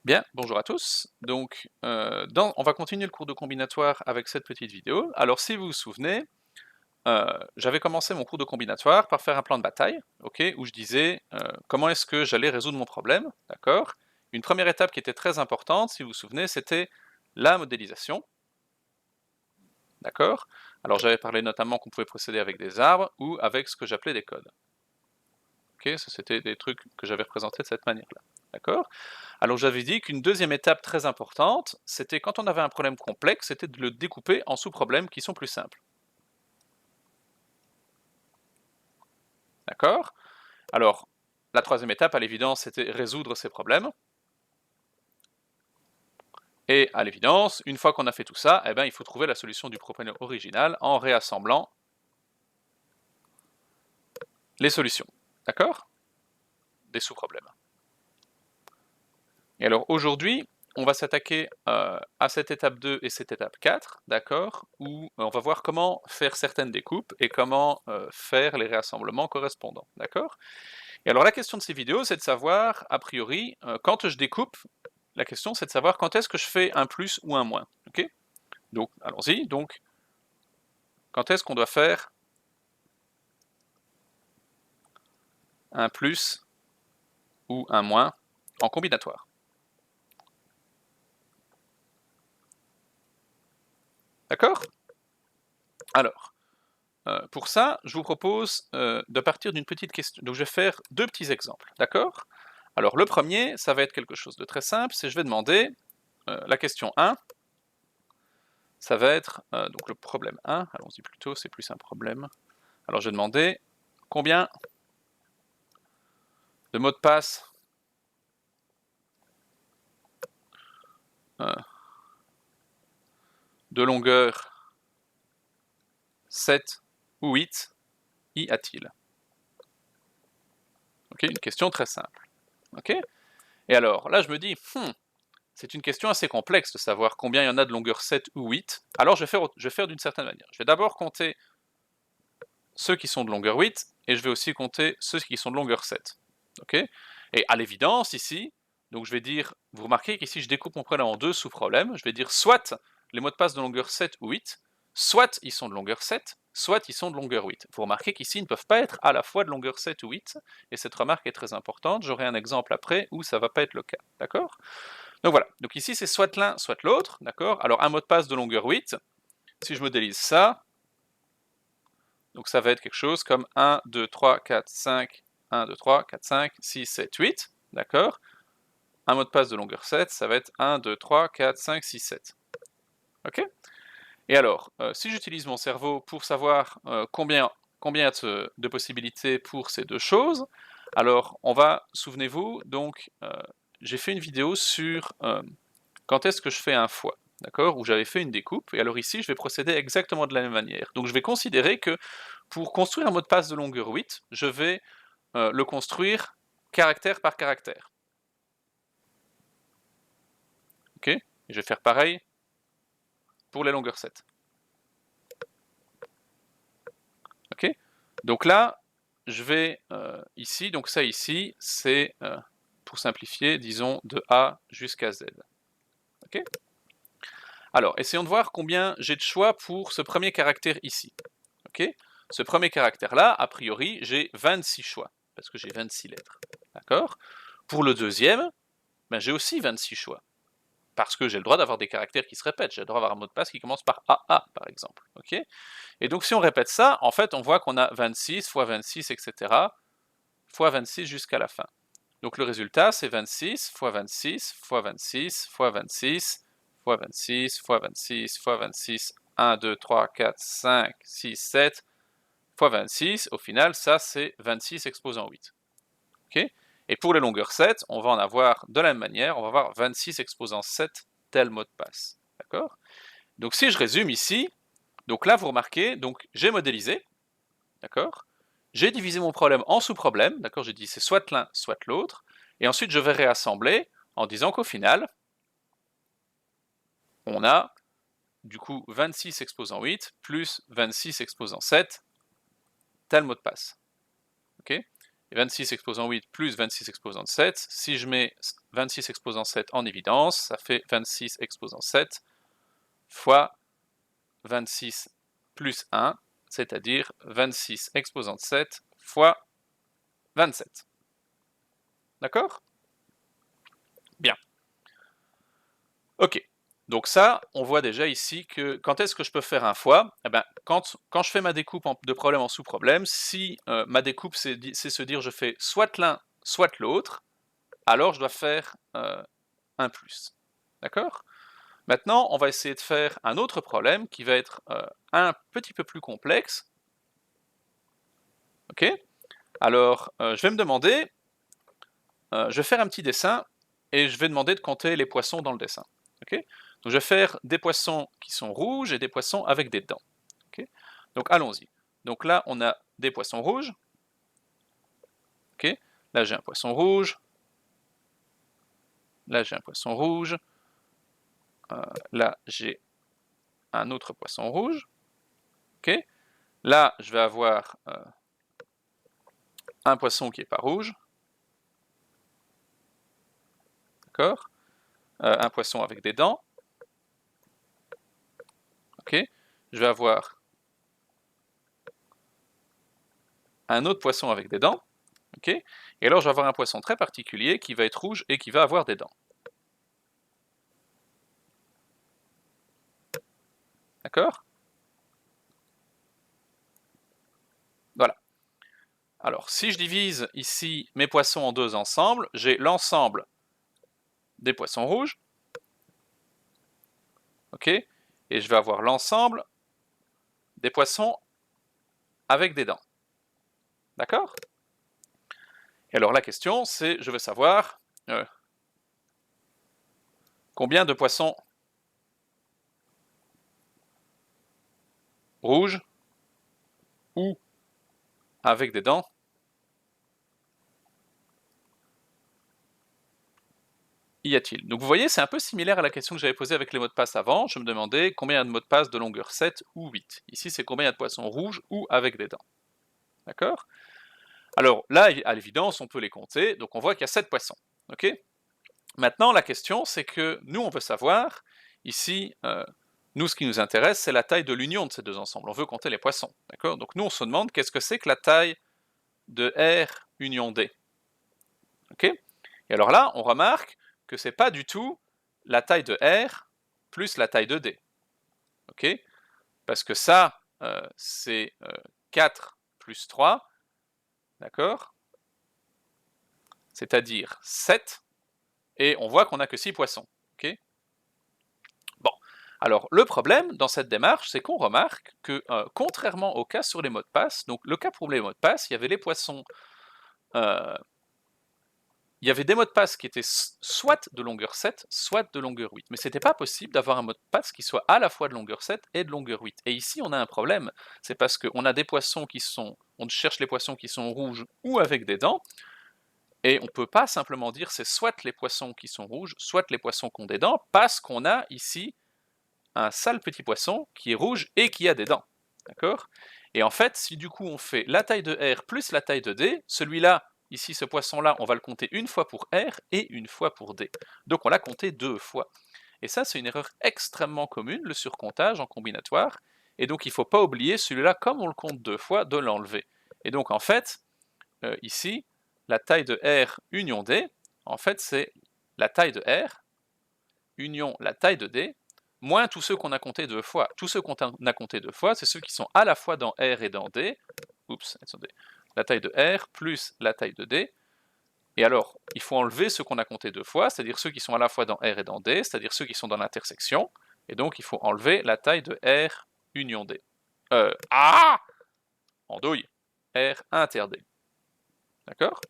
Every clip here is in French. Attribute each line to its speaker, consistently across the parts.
Speaker 1: Bien, bonjour à tous. Donc, on va continuer le cours de combinatoire avec cette petite vidéo. Alors, si vous vous souvenez, j'avais commencé mon cours de combinatoire par faire un plan de bataille, ok, où je disais comment est-ce que j'allais résoudre mon problème, d'accord? Une première étape qui était très importante, si vous vous souvenez, c'était la modélisation, d'accord? Alors, j'avais parlé notamment qu'on pouvait procéder avec des arbres ou avec ce que j'appelais des codes. Ok, ça c'était des trucs que j'avais représentés de cette manière-là, d'accord? Alors j'avais dit qu'une deuxième étape très importante, c'était quand on avait un problème complexe, c'était de le découper en sous-problèmes qui sont plus simples. D'accord? Alors, la troisième étape, à l'évidence, c'était résoudre ces problèmes. Et à l'évidence, une fois qu'on a fait tout ça, eh ben, il faut trouver la solution du problème original en réassemblant les solutions. D'accord? Des sous-problèmes. Et alors aujourd'hui, on va s'attaquer à cette étape 2 et cette étape 4, d'accord, où on va voir comment faire certaines découpes et comment faire les réassemblements correspondants, d'accord? Et alors la question de ces vidéos, c'est de savoir, a priori, quand je découpe, la question c'est de savoir quand est-ce que je fais un plus ou un moins, ok? Donc allons-y, donc quand est-ce qu'on doit faire un plus ou un moins en combinatoire? D'accord? Alors, pour ça, je vous propose de partir d'une petite question. Donc je vais faire deux petits exemples, d'accord? Alors le premier, ça va être quelque chose de très simple, c'est je vais demander, la question 1, ça va être, donc le problème 1, allons-y plutôt, c'est plus un problème. Alors je vais demander combien de mots de passe de longueur 7 ou 8 y a-t-il? Ok, une question très simple. Ok? Et alors, là je me dis, c'est une question assez complexe de savoir combien il y en a de longueur 7 ou 8. Alors je vais faire d'une certaine manière. Je vais d'abord compter ceux qui sont de longueur 8, et je vais aussi compter ceux qui sont de longueur 7. Ok? Et à l'évidence, ici, donc je vais dire, vous remarquez qu'ici je découpe mon problème en deux sous-problèmes, je vais dire soit les mots de passe de longueur 7 ou 8, soit ils sont de longueur 7, soit ils sont de longueur 8. Vous remarquez qu'ici ils ne peuvent pas être à la fois de longueur 7 ou 8, et cette remarque est très importante, j'aurai un exemple après où ça ne va pas être le cas, d'accord? Donc voilà, donc ici c'est soit l'un, soit l'autre, d'accord? Alors un mot de passe de longueur 8, si je modélise ça, donc ça va être quelque chose comme 1, 2, 3, 4, 5, 1, 2, 3, 4, 5, 6, 7, 8, d'accord? Un mot de passe de longueur 7, ça va être 1, 2, 3, 4, 5, 6, 7. Ok? Et alors, si j'utilise mon cerveau pour savoir combien de possibilités pour ces deux choses, alors on va, souvenez-vous, donc j'ai fait une vidéo sur quand est-ce que je fais un fois, d'accord? Où j'avais fait une découpe, et alors ici je vais procéder exactement de la même manière. Donc je vais considérer que pour construire un mot de passe de longueur 8, je vais le construire caractère par caractère. Ok? Et je vais faire pareil pour les longueurs 7. Ok? Donc là, je vais ici, donc ça ici, c'est, pour simplifier, disons de A jusqu'à Z. Ok? Alors, essayons de voir combien j'ai de choix pour ce premier caractère ici. Ok? Ce premier caractère-là, a priori, j'ai 26 choix, parce que j'ai 26 lettres. D'accord? Pour le deuxième, ben, j'ai aussi 26 choix, parce que j'ai le droit d'avoir des caractères qui se répètent, j'ai le droit d'avoir un mot de passe qui commence par AA, par exemple. Ok? Et donc si on répète ça, en fait, on voit qu'on a 26 fois 26, etc., fois 26 jusqu'à la fin. Donc le résultat, c'est 26 fois 26 fois 26 fois 26 fois 26 fois 26 fois 26, 1, 2, 3, 4, 5, 6, 7, fois 26, au final, ça c'est 26 exposant 8. Ok? Et pour les longueurs 7, on va en avoir de la même manière, on va avoir 26 exposant 7 tel mot de passe. D'accord? Donc si je résume ici, donc là vous remarquez, donc j'ai modélisé, d'accord? J'ai divisé mon problème en sous-problèmes, d'accord? J'ai dit c'est soit l'un, soit l'autre, et ensuite je vais réassembler en disant qu'au final, on a du coup 26 exposant 8 plus 26 exposant 7, tel mot de passe. Ok? Et 26 exposant 8 plus 26 exposant 7, si je mets 26 exposant 7 en évidence, ça fait 26 exposant 7 fois 26 plus 1, c'est-à-dire 26 exposant 7 fois 27. D'accord? Bien. Ok. Donc ça, on voit déjà ici que quand est-ce que je peux faire un fois? Eh ben, quand je fais ma découpe de problème en sous-problème, si ma découpe c'est se dire je fais soit l'un, soit l'autre, alors je dois faire un plus. D'accord? Maintenant, on va essayer de faire un autre problème qui va être un petit peu plus complexe. Ok? Alors, je vais me demander, je vais faire un petit dessin et je vais demander de compter les poissons dans le dessin. Ok? Donc, je vais faire des poissons qui sont rouges et des poissons avec des dents. Ok? Donc, allons-y. Donc là, on a des poissons rouges. Ok? Là, j'ai un poisson rouge. Là, j'ai un poisson rouge. Là, j'ai un autre poisson rouge. Ok? Là, je vais avoir un poisson qui n'est pas rouge. D'accord? Un poisson avec des dents. Ok? Je vais avoir un autre poisson avec des dents. Ok? Et alors, je vais avoir un poisson très particulier qui va être rouge et qui va avoir des dents. D'accord? Voilà. Alors, si je divise ici mes poissons en deux ensembles, j'ai l'ensemble des poissons rouges. Ok? Et je vais avoir l'ensemble des poissons avec des dents. D'accord? Et alors, la question, c'est, je veux savoir combien de poissons rouges ou avec des dents y a-t-il? Donc vous voyez, c'est un peu similaire à la question que j'avais posée avec les mots de passe avant. Je me demandais combien il y a de mots de passe de longueur 7 ou 8. Ici, c'est combien il y a de poissons rouges ou avec des dents. D'accord? Alors là, à l'évidence, on peut les compter. Donc on voit qu'il y a 7 poissons. Ok? Maintenant, la question, c'est que nous, on veut savoir, ici, nous, ce qui nous intéresse, c'est la taille de l'union de ces deux ensembles. On veut compter les poissons. D'accord? Donc nous, on se demande qu'est-ce que c'est que la taille de R union D. Ok? Et alors là, on remarque que c'est pas du tout la taille de R plus la taille de D. Ok? Parce que ça, c'est 4 plus 3, d'accord? C'est-à-dire 7, et on voit qu'on n'a que 6 poissons. Ok? Bon. Alors, le problème dans cette démarche, c'est qu'on remarque que, contrairement au cas sur les mots de passe, donc le cas pour les mots de passe, il y avait les poissons il y avait des mots de passe qui étaient soit de longueur 7, soit de longueur 8. Mais c'était pas possible d'avoir un mot de passe qui soit à la fois de longueur 7 et de longueur 8. Et ici, on a un problème. C'est parce qu'on a des poissons qui sont... On cherche les poissons qui sont rouges ou avec des dents. Et on ne peut pas simplement dire c'est soit les poissons qui sont rouges, soit les poissons qui ont des dents, parce qu'on a ici un sale petit poisson qui est rouge et qui a des dents. D'accord? Et en fait, si du coup on fait la taille de R plus la taille de D, celui-là, ici ce poisson-là, on va le compter une fois pour R et une fois pour D. Donc on l'a compté deux fois. Et ça, c'est une erreur extrêmement commune, le surcomptage en combinatoire. Et donc il ne faut pas oublier celui-là, comme on le compte deux fois, de l'enlever. Et donc en fait, ici, la taille de R union D, en fait c'est la taille de R union la taille de D, moins tous ceux qu'on a comptés deux fois. Tous ceux qu'on a comptés deux fois, c'est ceux qui sont à la fois dans R et dans D. Oups, attendez. La taille de R plus la taille de D. Et alors, il faut enlever ceux qu'on a comptés deux fois, c'est-à-dire ceux qui sont à la fois dans R et dans D, c'est-à-dire ceux qui sont dans l'intersection. Et donc, il faut enlever la taille de R union D. En douille. R inter D. D'accord?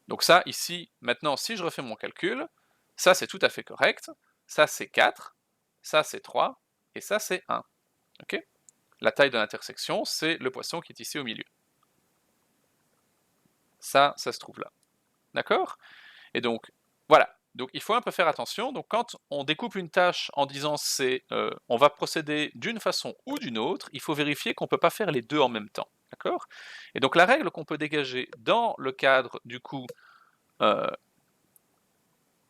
Speaker 1: Donc ça, ici, maintenant, si je refais mon calcul, ça c'est tout à fait correct. Ça c'est 4, ça c'est 3, et ça c'est 1. Ok? La taille de l'intersection, c'est le poisson qui est ici au milieu. Ça se trouve là. D'accord? Et donc, voilà. Donc il faut un peu faire attention. Donc quand on découpe une tâche en disant on va procéder d'une façon ou d'une autre, il faut vérifier qu'on ne peut pas faire les deux en même temps. D'accord? Et donc la règle qu'on peut dégager dans le cadre du coup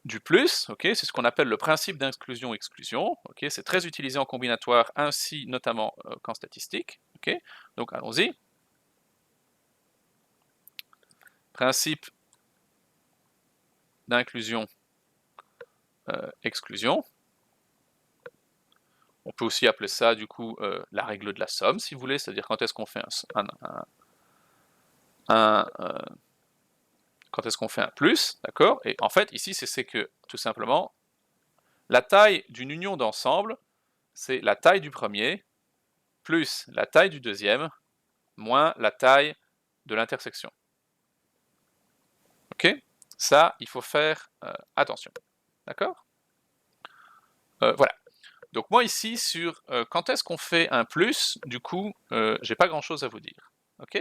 Speaker 1: du plus, ok, c'est ce qu'on appelle le principe d'inclusion-exclusion, ok, c'est très utilisé en combinatoire, ainsi notamment qu'en statistique, ok, donc allons-y. Principe d'inclusion, exclusion. On peut aussi appeler ça du coup la règle de la somme, si vous voulez, c'est-à-dire quand est-ce qu'on fait quand est-ce qu'on fait un plus, d'accord? Et en fait, ici, c'est que, tout simplement, la taille d'une union d'ensemble, c'est la taille du premier, plus la taille du deuxième, moins la taille de l'intersection. Ok? Ça, il faut faire attention. D'accord? Voilà. Donc moi ici, sur quand est-ce qu'on fait un plus, du coup, j'ai pas grand-chose à vous dire. Ok?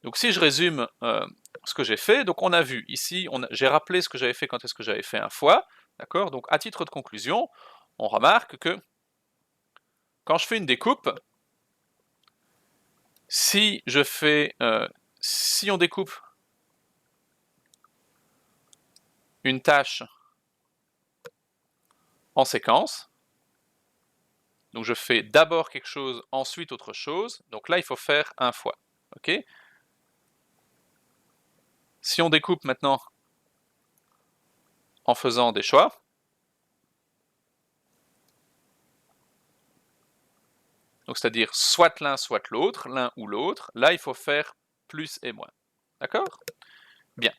Speaker 1: Donc si je résume ce que j'ai fait, donc on a vu ici, j'ai rappelé ce que j'avais fait quand est-ce que j'avais fait un fois, d'accord? Donc à titre de conclusion, on remarque que quand je fais une découpe, si on découpe une tâche en séquence, donc je fais d'abord quelque chose, ensuite autre chose, donc là il faut faire un fois, ok? Si on découpe maintenant en faisant des choix, donc c'est-à-dire soit l'un, soit l'autre, l'un ou l'autre, là il faut faire plus et moins. D'accord? Bien.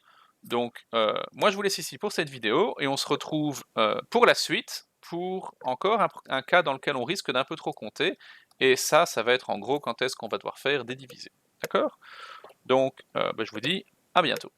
Speaker 1: Donc moi je vous laisse ici pour cette vidéo et on se retrouve pour la suite, pour encore un cas dans lequel on risque d'un peu trop compter, et ça va être en gros quand est-ce qu'on va devoir faire des divisés. D'accord? Donc je vous dis à bientôt.